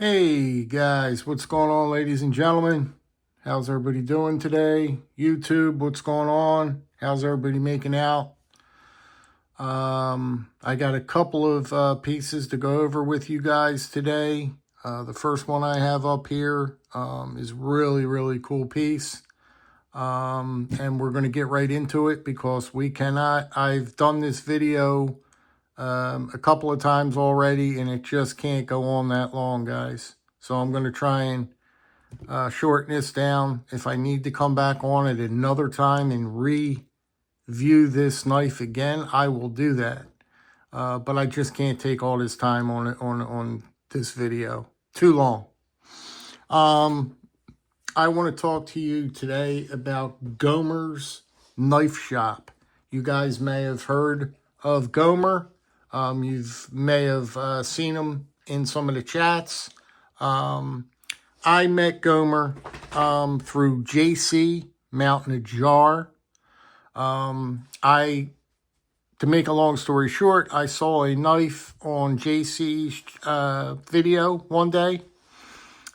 Hey guys, what's going on, ladies and gentlemen? How's everybody doing today? YouTube, what's going on? How's everybody making out? I got a couple of pieces to go over with you guys today. The first one I have up here is really cool piece. And we're going to get right into it because I've done this video a couple of times already, and it just can't go on that long, guys. So I'm going to try and shorten this down. If I need to come back on it another time and review this knife again, I will do that. But I just can't take all this time on this video. Too long. I want to talk to you today about Gomer's Knife Shop. You guys may have heard of Gomer. You may have seen him in some of the chats. I met Gomer through JC Mountain of Jar. To make a long story short, I saw a knife on JC's video one day,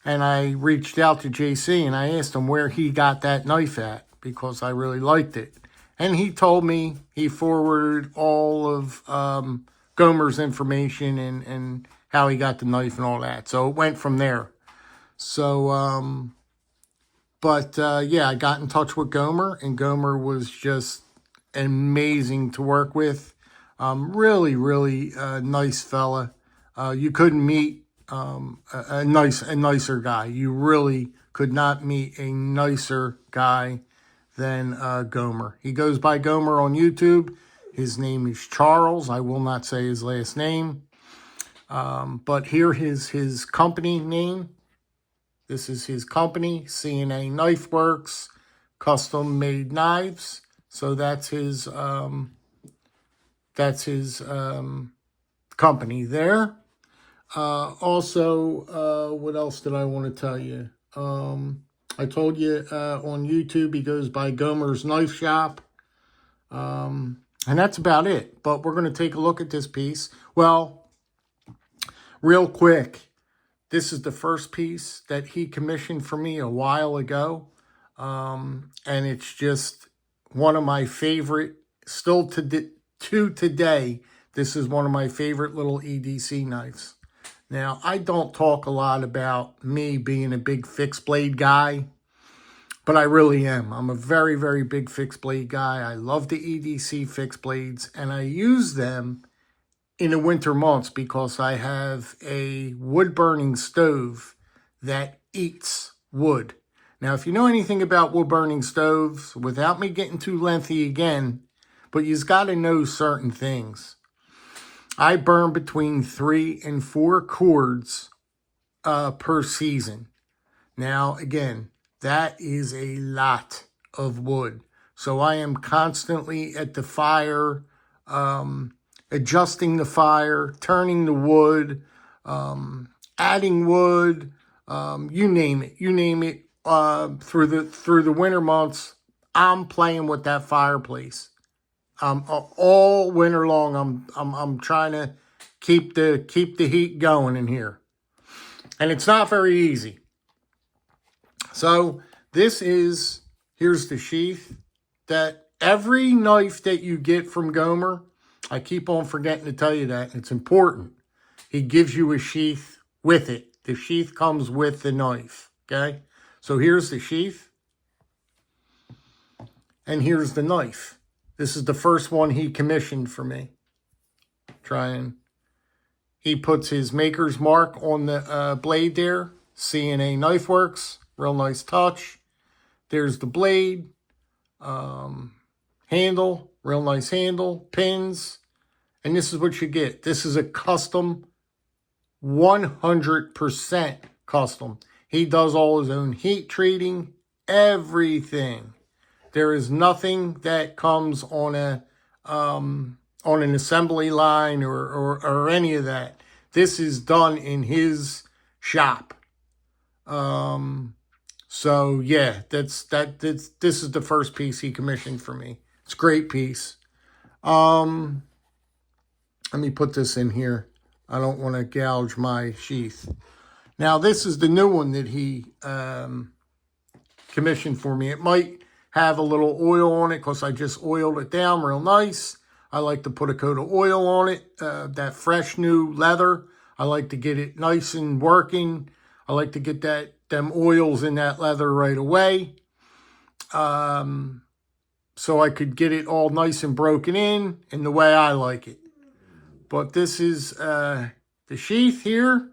and I reached out to JC and I asked him where he got that knife at because I really liked it. And he told me he forwarded all of Gomer's information and how he got the knife and all that. So it went from there. So, yeah, I got in touch with Gomer, and Gomer was just amazing to work with. Really nice fella. You couldn't meet a nicer guy. You really could not meet a nicer guy than Gomer. He goes by Gomer on YouTube. His name is Charles. I will not say his last name. But here is his company name. This is his company, KNIFEWORKS, custom made knives. So that's his company there. Also, what else did I want to tell you? I told you on YouTube he goes by Gomer's Knife Shop. And that's about it. But we're going to take a look at this piece. Well, real quick, this is the first piece that he commissioned for me a while ago. And it's just one of my favorite, still to today, this is one of my favorite little EDC knives. Now, I don't talk a lot about me being a big fixed blade guy, but I really am. I'm a very big fixed blade guy. I love the EDC fixed blades, and I use them in the winter months because I have a wood burning stove that eats wood. Now, if you know anything about wood burning stoves, without me getting too lengthy again, but you've got to know certain things. I burn between 3 and 4 cords per season. Now, again, that is a lot of wood. So I am constantly at the fire, adjusting the fire, turning the wood, adding wood, you name it. You name it. Through the winter months, I'm playing with that fireplace. All winter long, I'm trying to keep the heat going in here, and it's not very easy. So here's the sheath. That every knife that you get from Gomer, I keep on forgetting to tell you that, it's important. He gives you a sheath with it. The sheath comes with the knife, okay? So here's the sheath, and here's the knife. This is the first one he commissioned for me. He puts his maker's mark on the blade there, KNIFEWORKS, real nice touch. There's the blade, handle, real nice handle, pins, and this is what you get. This is a custom, 100% custom. He does all his own heat treating, everything. There is nothing that comes on an assembly line or any of that. This is done in his shop. So yeah, this is the first piece he commissioned for me. It's a great piece. Let me put this in here. I don't want to gouge my sheath. Now, this is the new one that he commissioned for me. It might have a little oil on it because I just oiled it down real nice. I like to put a coat of oil on it, that fresh new leather. I like to get it nice and working. I like to get them oils in that leather right away. So I could get it all nice and broken in the way I like it. But this is the sheath here.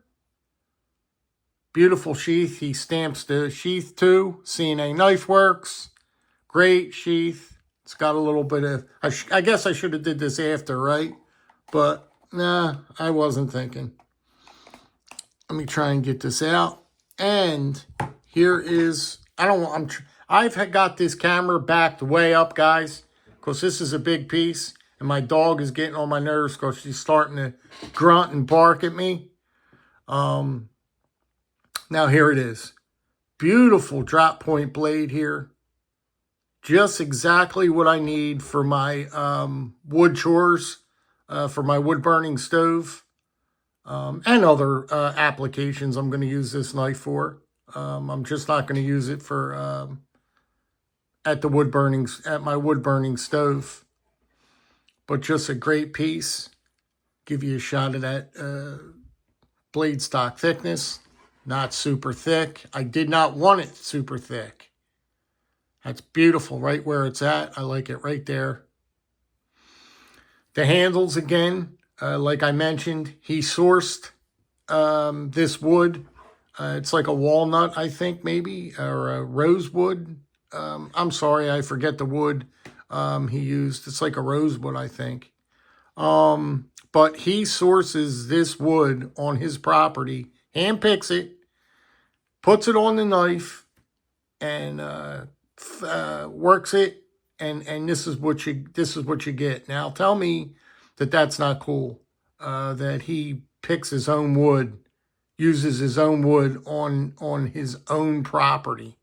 Beautiful sheath. He stamps the sheath too. KNIFEWORKS Knife Works. Great sheath. It's got a little bit of... I guess I should have did this after, right? But, nah, I wasn't thinking. Let me try and get this out. And here is... I've got this camera backed way up, guys, because this is a big piece. And my dog is getting on my nerves because she's starting to grunt and bark at me. Now, here it is. Beautiful drop point blade here. Just exactly what I need for my wood chores, for my wood burning stove, and other applications I'm going to use this knife for. I'm just not going to use it for at my wood burning stove. But just a great piece. Give you a shot of that blade stock thickness. Not super thick. I did not want it super thick. That's beautiful right where it's at. I like it right there. The handles, again, like I mentioned, he sourced this wood. It's like a walnut, I think, maybe, or a rosewood. I'm sorry, I forget the wood he used. It's like a rosewood, I think. But he sources this wood on his property, hand-picks it, puts it on the knife, and works it, and this is what you get. Now, tell me that that's not cool. That he picks his own wood, uses his own wood on his own property.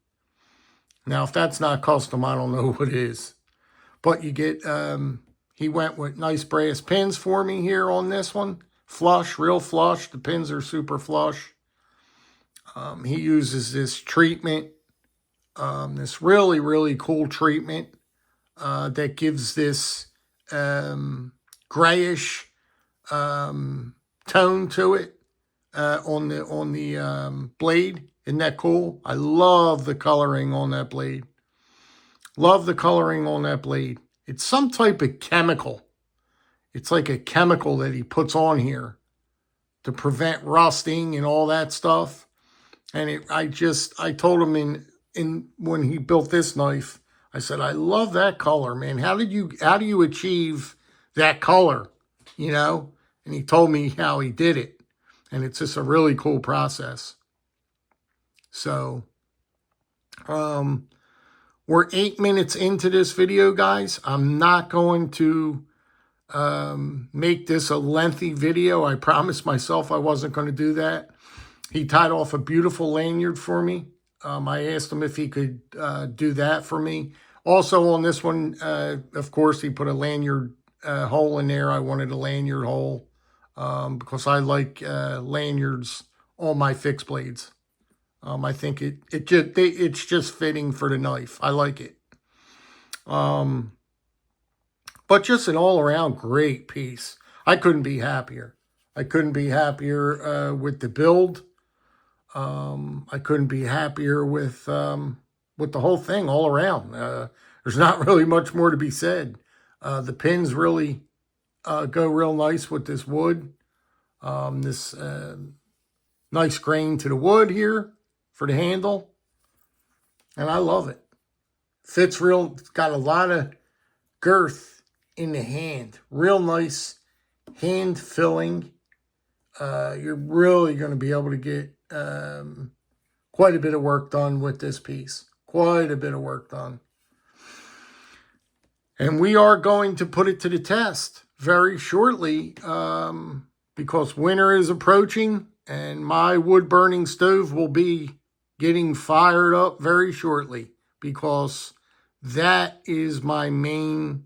Now, if that's not custom, I don't know what is. But you get, he went with nice brass pins for me here on this one. Flush, real flush. The pins are super flush. He uses this treatment, this really, really cool treatment that gives this grayish tone to it on the blade. Isn't that cool? I love the coloring on that blade. Love the coloring on that blade. It's some type of chemical. It's like a chemical that he puts on here to prevent rusting and all that stuff. And I told him when he built this knife, I said, I love that color, man. How do you achieve that color? You know? And he told me how he did it. And it's just a really cool process. So, we're 8 minutes into this video, guys. I'm not going to make this a lengthy video. I promised myself I wasn't going to do that. He tied off a beautiful lanyard for me. I asked him if he could do that for me. Also on this one, of course, he put a lanyard hole in there. I wanted a lanyard hole because I like lanyards on my fixed blades. I think it's just fitting for the knife. I like it. But just an all-around great piece. I couldn't be happier. I couldn't be happier with the build. I couldn't be happier with the whole thing all around. There's not really much more to be said. The pins really go real nice with this wood. This nice grain to the wood here for the handle. And I love it. Fits real, it's got a lot of girth in the hand. Real nice hand filling. You're really going to be able to get quite a bit of work done with this piece. Quite a bit of work done. And we are going to put it to the test very shortly because winter is approaching and my wood burning stove will be getting fired up very shortly because that is my main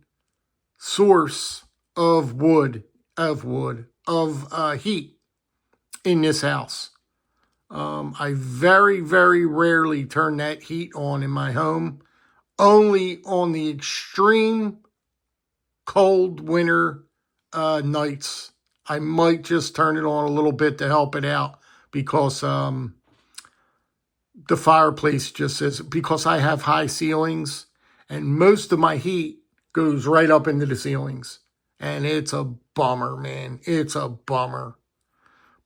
source of heat in this house. I very, very rarely turn that heat on in my home. Only on the extreme cold winter nights. I might just turn it on a little bit to help it out because the fireplace just is, because I have high ceilings and most of my heat goes right up into the ceilings. And it's a bummer, man. It's a bummer.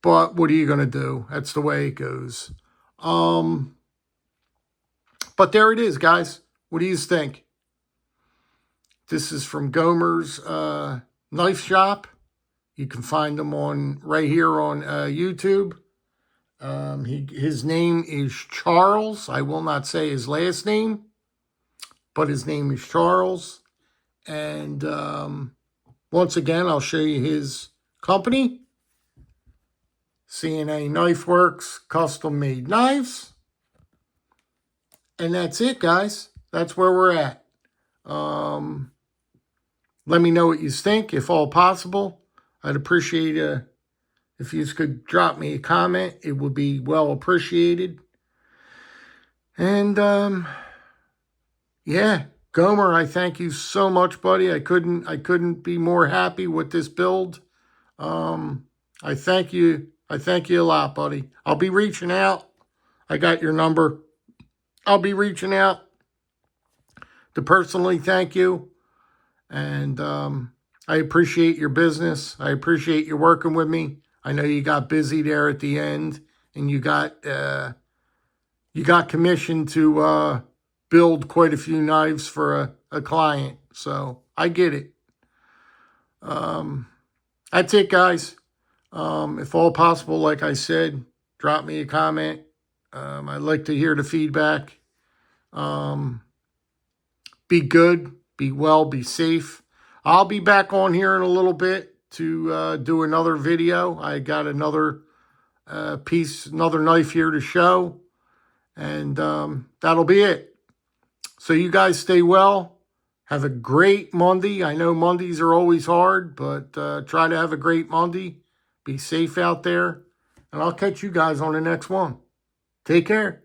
But what are you going to do? That's the way it goes. But there it is, guys. What do you think? This is from Gomer's Knife Shop. You can find him on right here on YouTube. His name is Charles. I will not say his last name, but his name is Charles. And once again, I'll show you his company. KNIFEWORKS custom-made knives. And that's it, guys. That's where we're at. Let me know what you think, if all possible. I'd appreciate if you could drop me a comment. It would be well appreciated. And, yeah, Gomer, I thank you so much, buddy. I couldn't be more happy with this build. I thank you. I thank you a lot, buddy. I'll be reaching out. I got your number. I'll be reaching out to personally thank you. And I appreciate your business. I appreciate you working with me. I know you got busy there at the end, and you got commissioned to build quite a few knives for a client. So I get it. That's it, guys. If all possible, like I said, drop me a comment. I'd like to hear the feedback. Be good, be well, be safe. I'll be back on here in a little bit to do another video. I got another another knife here to show. And that'll be it. So you guys stay well. Have a great Monday. I know Mondays are always hard, but try to have a great Monday. Be safe out there. And I'll catch you guys on the next one. Take care.